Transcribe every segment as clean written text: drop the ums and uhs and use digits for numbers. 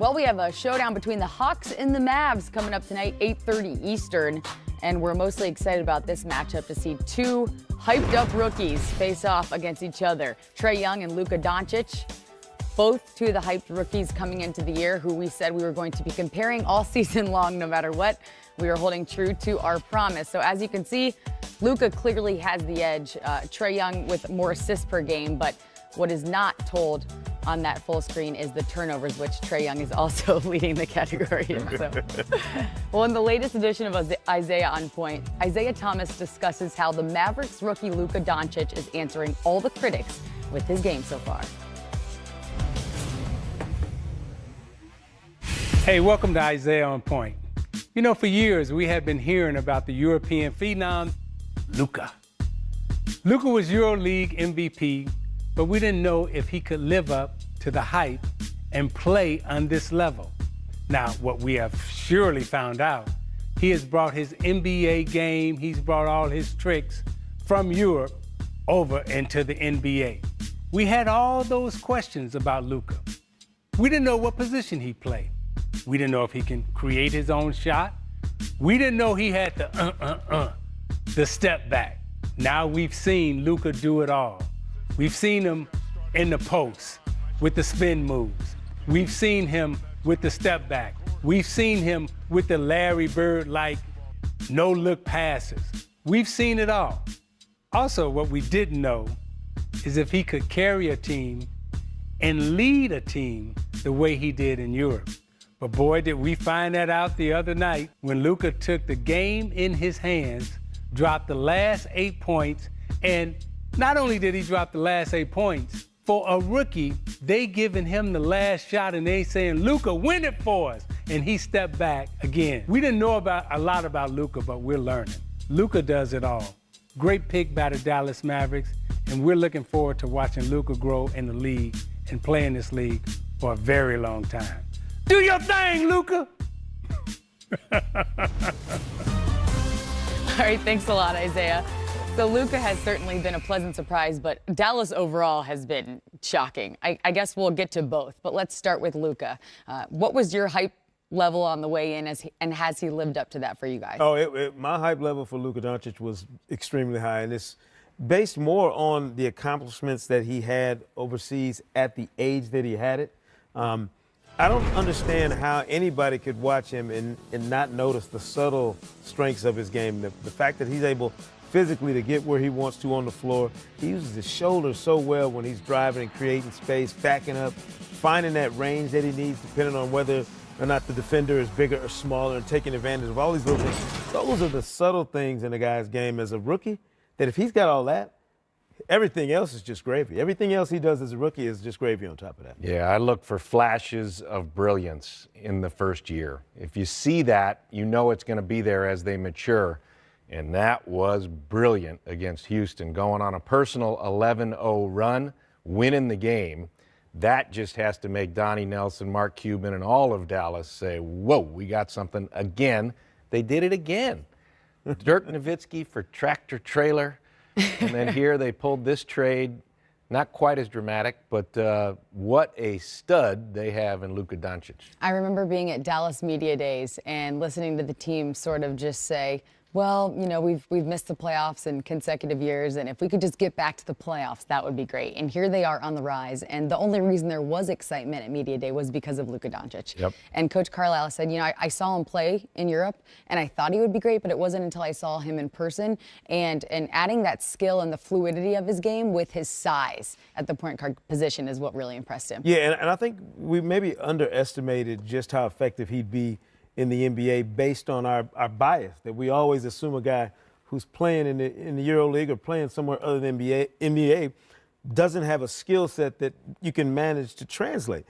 Well, we have a showdown between the Hawks and the Mavs coming up tonight, 8:30 Eastern. And we're mostly excited about this matchup to see two hyped-up rookies face off against each other. Trae Young and Luka Doncic, both two of the hyped rookies coming into the year who we said we were going to be comparing all season long no matter what. We are holding true to our promise. So as you can see, Luka clearly has the edge. Trae Young with more assists per game, but what is not told on that full screen is the turnovers, which Trae Young is also leading the category in. So. Well, in the latest edition of Isiah On Point, Isaiah Thomas discusses how the Mavericks rookie Luka Doncic is answering all the critics with his game so far. Hey, welcome to Isiah On Point. You know, for years we have been hearing about the European phenom, Luka. Luka was EuroLeague MVP, but we didn't know if he could live up to the hype and play on this level. Now, what we have surely found out, he has brought his NBA game, he's brought all his tricks from Europe over into the NBA. We had all those questions about Luka. We didn't know what position he played. We didn't know if he can create his own shot. We didn't know he had the step back. Now we've seen Luka do it all. We've seen him in the post with the spin moves. We've seen him with the step back. We've seen him with the Larry Bird-like no-look passes. We've seen it all. Also, what we didn't know is if he could carry a team and lead a team the way he did in Europe. But boy, did we find that out the other night when Luka took the game in his hands, dropped the last 8 points, and not only did he drop the last 8 points, for a rookie, they giving him the last shot and they saying, Luka, win it for us. And he stepped back again. We didn't know a lot about Luka, but we're learning. Luka does it all. Great pick by the Dallas Mavericks, and we're looking forward to watching Luka grow in the league and play in this league for a very long time. Do your thing, Luka! All right, thanks a lot, Isaiah. So Luka has certainly been a pleasant surprise, but Dallas overall has been shocking. I guess we'll get to both, but let's start with Luka. What was your hype level on the way in, and has he lived up to that for you guys? My hype level for Luka Doncic was extremely high, and it's based more on the accomplishments that he had overseas at the age that he had it. I don't understand how anybody could watch him and not notice the subtle strengths of his game. The fact that he's able physically to get where he wants to on the floor. He uses his shoulders so well when he's driving and creating space, backing up, finding that range that he needs depending on whether or not the defender is bigger or smaller, and taking advantage of all these little things. Those are the subtle things in a guy's game as a rookie that if he's got all that, everything else is just gravy. Everything else he does as a rookie is just gravy on top of that. Yeah, I look for flashes of brilliance in the first year. If you see that, you know it's going to be there as they mature. And that was brilliant against Houston, going on a personal 11-0 run, winning the game. That just has to make Donnie Nelson, Mark Cuban, and all of Dallas say, whoa, we got something again. They did it again. Dirk Nowitzki for tractor trailer. And then here they pulled this trade. Not quite as dramatic, but what a stud they have in Luka Doncic. I remember being at Dallas Media Days and listening to the team sort of just say, well, you know, we've missed the playoffs in consecutive years, and if we could just get back to the playoffs, that would be great. And here they are on the rise, and the only reason there was excitement at Media Day was because of Luka Doncic. Yep. And Coach Carlisle said, you know, I saw him play in Europe, and I thought he would be great, but it wasn't until I saw him in person, and adding that skill and the fluidity of his game with his size at the point guard position is what really impressed him. Yeah, and I think we maybe underestimated just how effective he'd be in the NBA based on our bias, that we always assume a guy who's playing in the EuroLeague or playing somewhere other than NBA doesn't have a skill set that you can manage to translate.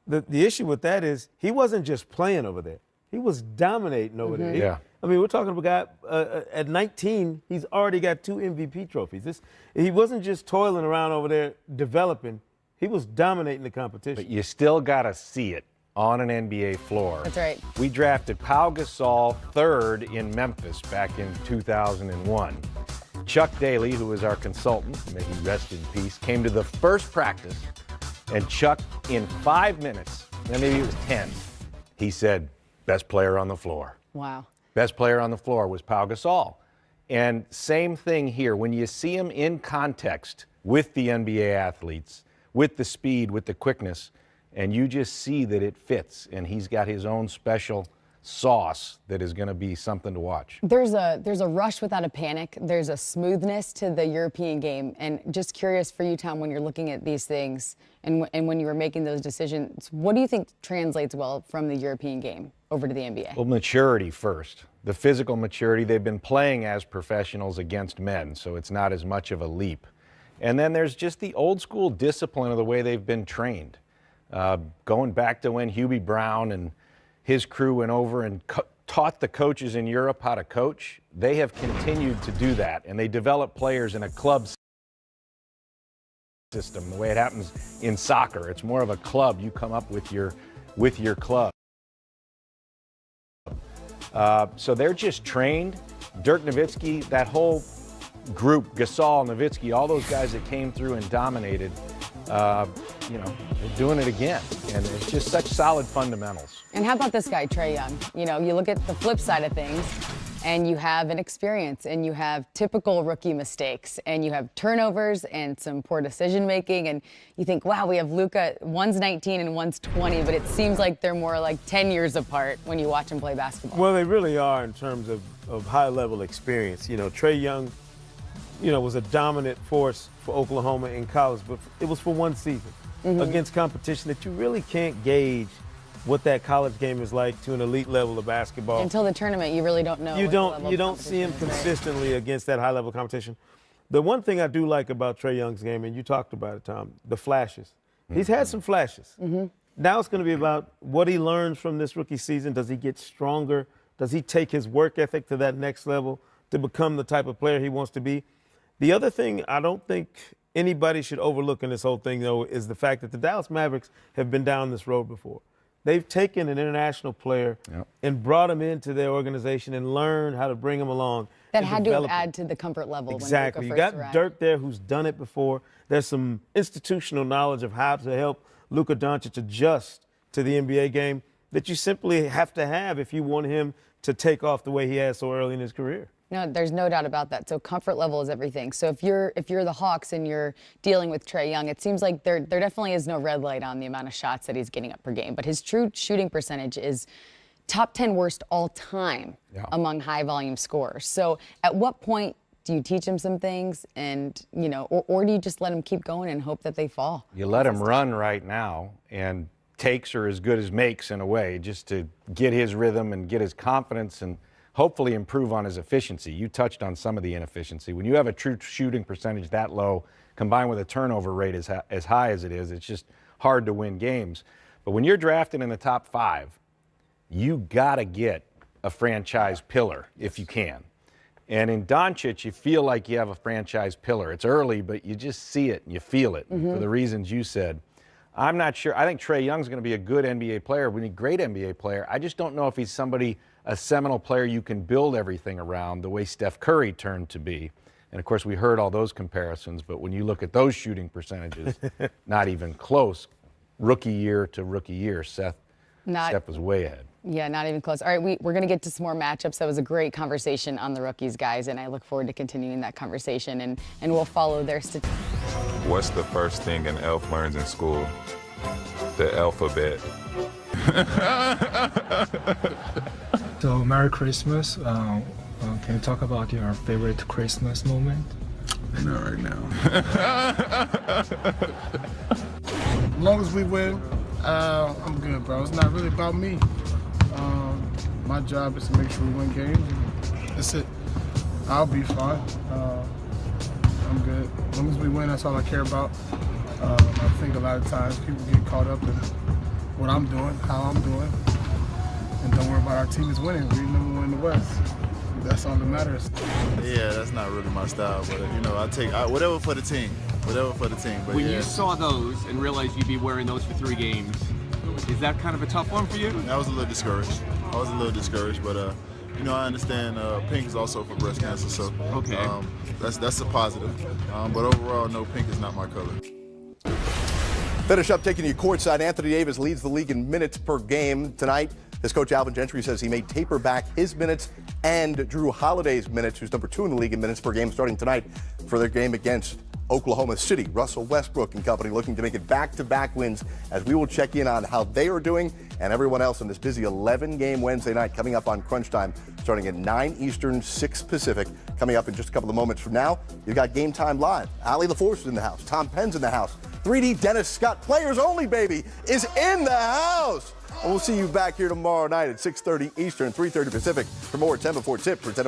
The issue with that is he wasn't just playing over there. He was dominating over there. Yeah. I mean, we're talking about a guy at 19, he's already got 2 MVP trophies. He wasn't just toiling around over there developing. He was dominating the competition. But you still got to see it on an NBA floor. That's right. We drafted Pau Gasol 3rd in Memphis back in 2001. Chuck Daly, who was our consultant, may he rest in peace, came to the first practice, and Chuck, in 5 minutes, then maybe it was 10. He said, best player on the floor. Wow. Best player on the floor was Pau Gasol. And same thing here. When you see him in context with the NBA athletes, with the speed, with the quickness, and you just see that it fits, and he's got his own special sauce that is going to be something to watch. There's a rush without a panic. There's a smoothness to the European game. And just curious for you, Tom, when you're looking at these things and when you were making those decisions, what do you think translates well from the European game over to the NBA? Well, maturity first. The physical maturity. They've been playing as professionals against men, so it's not as much of a leap. And then there's just the old school discipline of the way they've been trained. Going back to when Hubie Brown and his crew went over and taught the coaches in Europe how to coach, they have continued to do that, and they develop players in a club system, the way it happens in soccer. It's more of a club. You come up with your club. So they're just trained. Dirk Nowitzki, that whole group, Gasol, Nowitzki, all those guys that came through and dominated, they're doing it again. And it's just such solid fundamentals. And how about this guy, Trae Young? You know, you look at the flip side of things, and you have an experience, and you have typical rookie mistakes, and you have turnovers and some poor decision making, and you think, wow, we have Luka, one's 19 and one's 20, but it seems like they're more like 10 years apart when you watch them play basketball. Well, they really are in terms of high-level experience. You know, Trae Young, was a dominant force for Oklahoma in college, but it was for one season against competition that you really can't gauge what that college game is like to an elite level of basketball. Until the tournament, you really don't know. You don't see him consistently against that high-level competition. The one thing I do like about Trae Young's game, and you talked about it, Tom, the flashes. He's had some flashes. Now it's going to be about what he learns from this rookie season. Does he get stronger? Does he take his work ethic to that next level to become the type of player he wants to be? The other thing I don't think anybody should overlook in this whole thing, though, is the fact that the Dallas Mavericks have been down this road before. They've taken an international player and brought him into their organization and learned how to bring him along. That had to add to the comfort level. Exactly. When you got arrived. Dirk there who's done it before. There's some institutional knowledge of how to help Luka Doncic adjust to the NBA game that you simply have to have if you want him to take off the way he has so early in his career. No, there's no doubt about that. So comfort level is everything. So if you're the Hawks and you're dealing with Trae Young, it seems like there definitely is no red light on the amount of shots that he's getting up per game. But his true shooting percentage is top 10 worst all time among high volume scorers. So at what point do you teach him some things and, or do you just let him keep going and hope that they fall? You let him run right now, and takes are as good as makes in a way, just to get his rhythm and get his confidence and hopefully improve on his efficiency. You touched on some of the inefficiency. When you have a true shooting percentage that low, combined with a turnover rate as high as it is, it's just hard to win games. But when you're drafted in the top 5, you got to get a franchise pillar if you can. And in Doncic, you feel like you have a franchise pillar. It's early, but you just see it and you feel it for the reasons you said. I'm not sure. I think Trae Young's going to be a good NBA player. We need a great NBA player. I just don't know if he's a seminal player you can build everything around the way Steph Curry turned to be. And, of course, we heard all those comparisons, but when you look at those shooting percentages, not even close. Rookie year to rookie year, Steph was way ahead. Yeah, not even close. All right, we're going to get to some more matchups. That was a great conversation on the rookies, guys, and I look forward to continuing that conversation, and we'll follow their statistics. What's the first thing an elf learns in school? The alphabet. So, Merry Christmas. Can you talk about your favorite Christmas moment? Not right now. As long as we win, I'm good, bro. It's not really about me. My job is to make sure we win games. That's it. I'll be fine. I'm good. As long as we win, that's all I care about. I think a lot of times people get caught up in what I'm doing, how I'm doing, and don't worry about our team is winning. We're number one in the West. That's all that matters. Yeah, that's not really my style, but I take whatever for the team. Whatever for the team. But when you saw those and realized you'd be wearing those for 3 games, is that kind of a tough one for you? I was a little discouraged. But I understand pink is also for breast cancer, so that's a positive. But overall, no, pink is not my color. Finish up taking you courtside. Anthony Davis leads the league in minutes per game tonight. His coach Alvin Gentry says he may taper back his minutes and Drew Holiday's minutes, who's number 2 in the league in minutes per game, starting tonight for their game against Oklahoma City. Russell Westbrook and company looking to make it back-to-back wins, as we will check in on how they are doing and everyone else in this busy 11-game Wednesday night coming up on Crunch Time, starting at 9 Eastern, 6 Pacific. Coming up in just a couple of moments from now, you've got Game Time Live. Allie LaForce is in the house. Tom Penn's in the house. 3D Dennis Scott, Players Only, baby, is in the house. And we'll see you back here tomorrow night at 6:30 Eastern, 3:30 Pacific for more 10 Before Tip presented